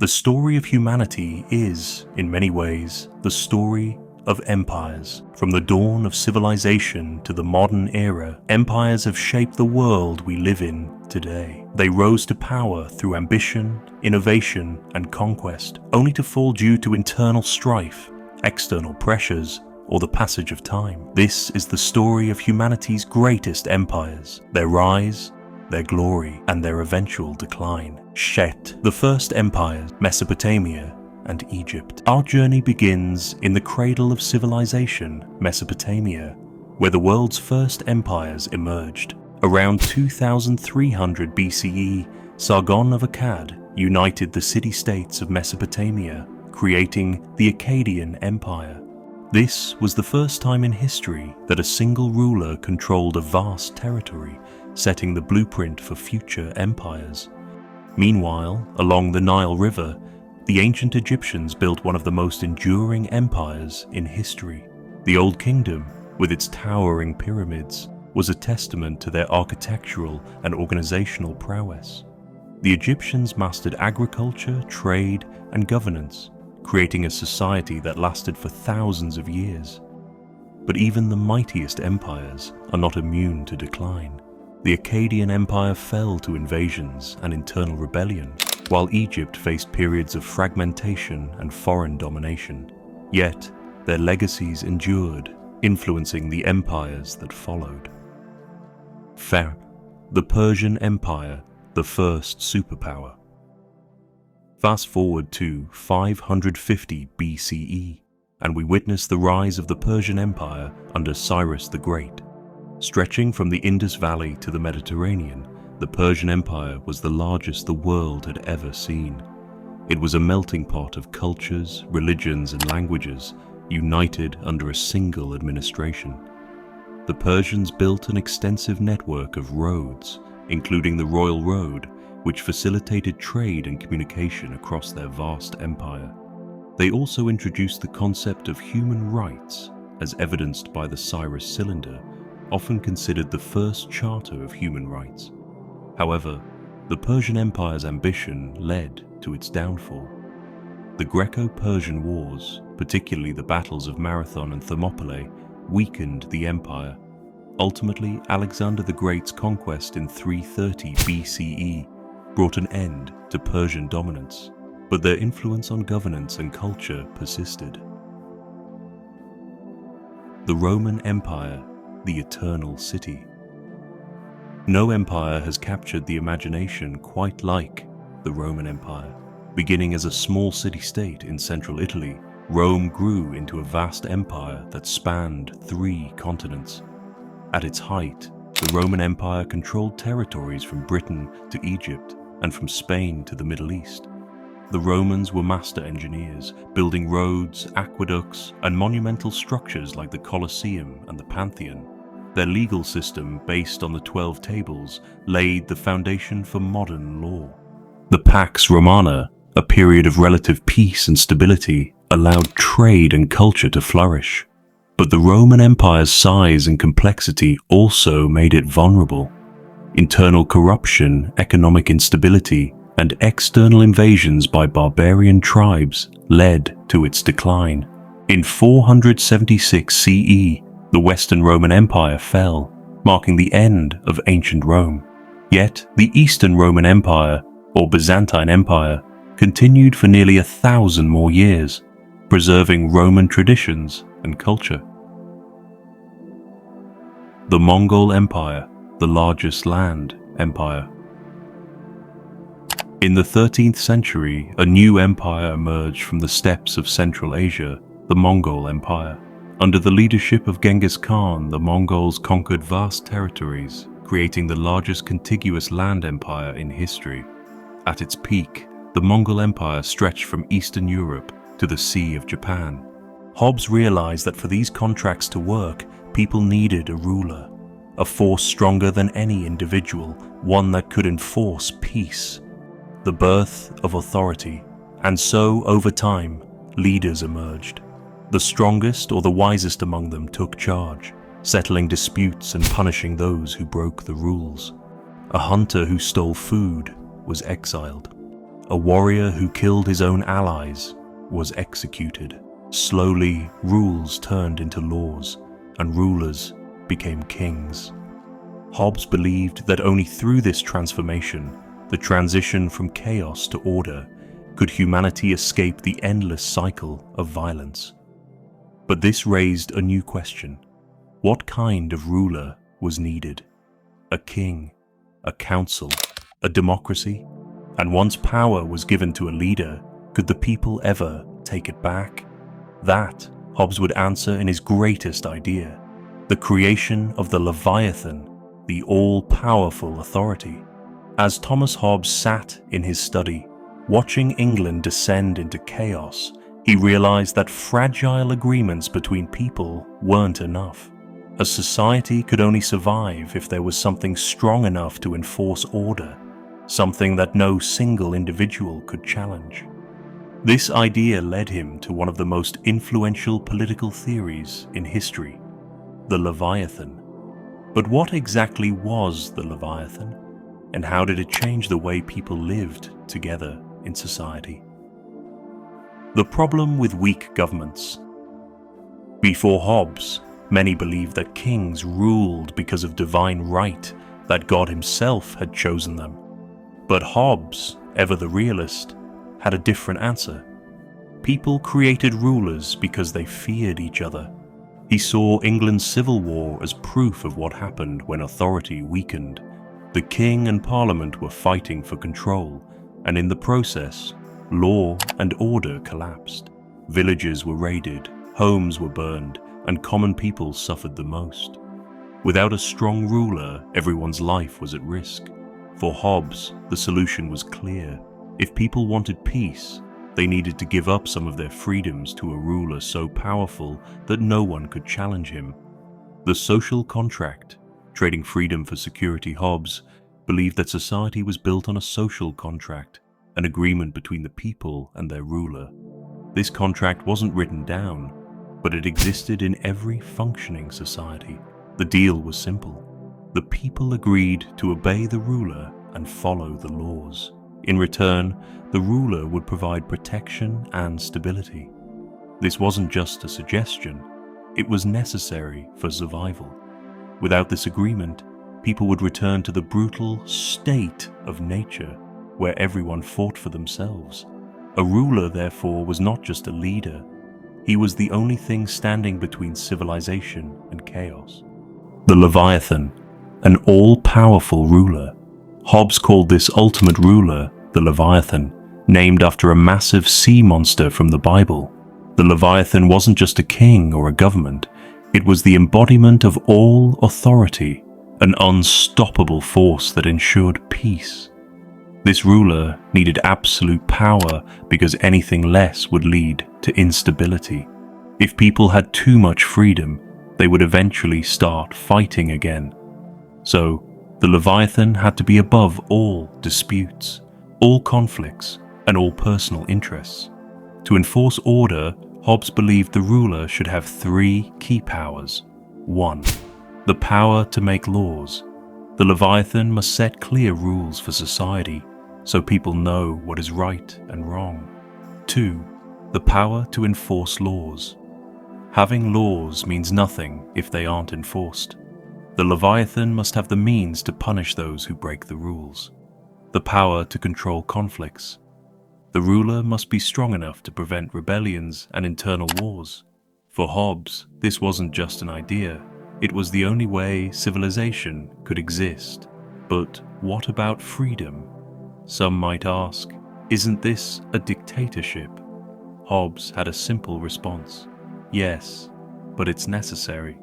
The story of humanity is, in many ways, the story of empires. From the dawn of civilization to the modern era, empires have shaped the world we live in today. They rose to power through ambition, innovation, and conquest, only to fall due to internal strife, external pressures, or the passage of time. This is the story of humanity's greatest empires, their rise, their glory, and their eventual decline. Shet, the first empires, Mesopotamia and Egypt. Our journey begins in the cradle of civilization, Mesopotamia, where the world's first empires emerged. Around 2300 BCE, Sargon of Akkad united the city-states of Mesopotamia, creating the Akkadian Empire. This was the first time in history that a single ruler controlled a vast territory, setting the blueprint for future empires. Meanwhile, along the Nile River, the ancient Egyptians built one of the most enduring empires in history. The Old Kingdom, with its towering pyramids, was a testament to their architectural and organizational prowess. The Egyptians mastered agriculture, trade, and governance, creating a society that lasted for thousands of years. But even the mightiest empires are not immune to decline. The Akkadian Empire fell to invasions and internal rebellion, while Egypt faced periods of fragmentation and foreign domination. Yet, their legacies endured, influencing the empires that followed. The Persian Empire, the first superpower. Fast forward to 550 BCE, and we witness the rise of the Persian Empire under Cyrus the Great. Stretching from the Indus Valley to the Mediterranean, the Persian Empire was the largest the world had ever seen. It was a melting pot of cultures, religions, and languages, united under a single administration. The Persians built an extensive network of roads, including the Royal Road, which facilitated trade and communication across their vast empire. They also introduced the concept of human rights, as evidenced by the Cyrus Cylinder, often considered the first charter of human rights. However, the Persian Empire's ambition led to its downfall. The Greco-Persian Wars, particularly the battles of Marathon and Thermopylae, weakened the empire. Ultimately, Alexander the Great's conquest in 330 BCE brought an end to Persian dominance, but their influence on governance and culture persisted. The Roman Empire, the eternal city. No empire has captured the imagination quite like the Roman Empire. Beginning as a small city-state in central Italy, Rome grew into a vast empire that spanned 3 continents. At its height, the Roman Empire controlled territories from Britain to Egypt and from Spain to the Middle East. The Romans were master engineers, building roads, aqueducts, and monumental structures like the Colosseum and the Pantheon. Their legal system, based on the 12 Tables, laid the foundation for modern law. The Pax Romana, a period of relative peace and stability, allowed trade and culture to flourish. But the Roman Empire's size and complexity also made it vulnerable. Internal corruption, economic instability, and external invasions by barbarian tribes led to its decline. In 476 CE, the Western Roman Empire fell, marking the end of ancient Rome. Yet, the Eastern Roman Empire, or Byzantine Empire, continued for nearly 1,000 more years, preserving Roman traditions and culture. The Mongol Empire, the largest land empire. In the 13th century, a new empire emerged from the steppes of Central Asia, the Mongol Empire. Under the leadership of Genghis Khan, the Mongols conquered vast territories, creating the largest contiguous land empire in history. At its peak, the Mongol Empire stretched from Eastern Europe to the Sea of Japan. Hobbes realized that for these contracts to work, people needed a ruler, a force stronger than any individual, one that could enforce peace. The birth of authority, and so, over time, leaders emerged. The strongest or the wisest among them took charge, settling disputes and punishing those who broke the rules. A hunter who stole food was exiled. a warrior who killed his own allies was executed. Slowly, rules turned into laws, and rulers became kings. Hobbes believed that only through this transformation, the transition from chaos to order, could humanity escape the endless cycle of violence. But this raised a new question. What kind of ruler was needed? A king, a council, a democracy? And once power was given to a leader, could the people ever take it back? That, Hobbes would answer in his greatest idea, the creation of the Leviathan, the all-powerful authority. As Thomas Hobbes sat in his study, watching England descend into chaos, he realized that fragile agreements between people weren't enough. A society could only survive if there was something strong enough to enforce order, something that no single individual could challenge. This idea led him to one of the most influential political theories in history, the Leviathan. But what exactly was the Leviathan, and how did it change the way people lived together in society? The problem with weak governments. Before Hobbes, many believed that kings ruled because of divine right, that God himself had chosen them. But Hobbes, ever the realist, had a different answer. People created rulers because they feared each other. He saw England's civil war as proof of what happened when authority weakened. The king and parliament were fighting for control, and in the process, law and order collapsed. Villages were raided, homes were burned, and common people suffered the most. Without a strong ruler, everyone's life was at risk. For Hobbes, the solution was clear. If people wanted peace, they needed to give up some of their freedoms to a ruler so powerful that no one could challenge him. The social contract, trading freedom for security. Hobbes believed that society was built on a social contract, an agreement between the people and their ruler. This contract wasn't written down, but it existed in every functioning society. The deal was simple. The people agreed to obey the ruler and follow the laws. In return, the ruler would provide protection and stability. This wasn't just a suggestion, it was necessary for survival. Without this agreement, people would return to the brutal state of nature, where everyone fought for themselves. A ruler, therefore, was not just a leader, he was the only thing standing between civilization and chaos. The Leviathan, an all-powerful ruler. Hobbes called this ultimate ruler the Leviathan, named after a massive sea monster from the Bible. The Leviathan wasn't just a king or a government, it was the embodiment of all authority, an unstoppable force that ensured peace. This ruler needed absolute power because anything less would lead to instability. If people had too much freedom, they would eventually start fighting again. So, the Leviathan had to be above all disputes, all conflicts, and all personal interests. To enforce order, Hobbes believed the ruler should have three key powers. 1. The power to make laws. The Leviathan must set clear rules for society, so people know what is right and wrong. 2. The power to enforce laws. Having laws means nothing if they aren't enforced. The Leviathan must have the means to punish those who break the rules. The power to control conflicts. The ruler must be strong enough to prevent rebellions and internal wars. For Hobbes, this wasn't just an idea, it was the only way civilization could exist. But what about freedom? Some might ask, isn't this a dictatorship? Hobbes had a simple response. Yes, but it's necessary.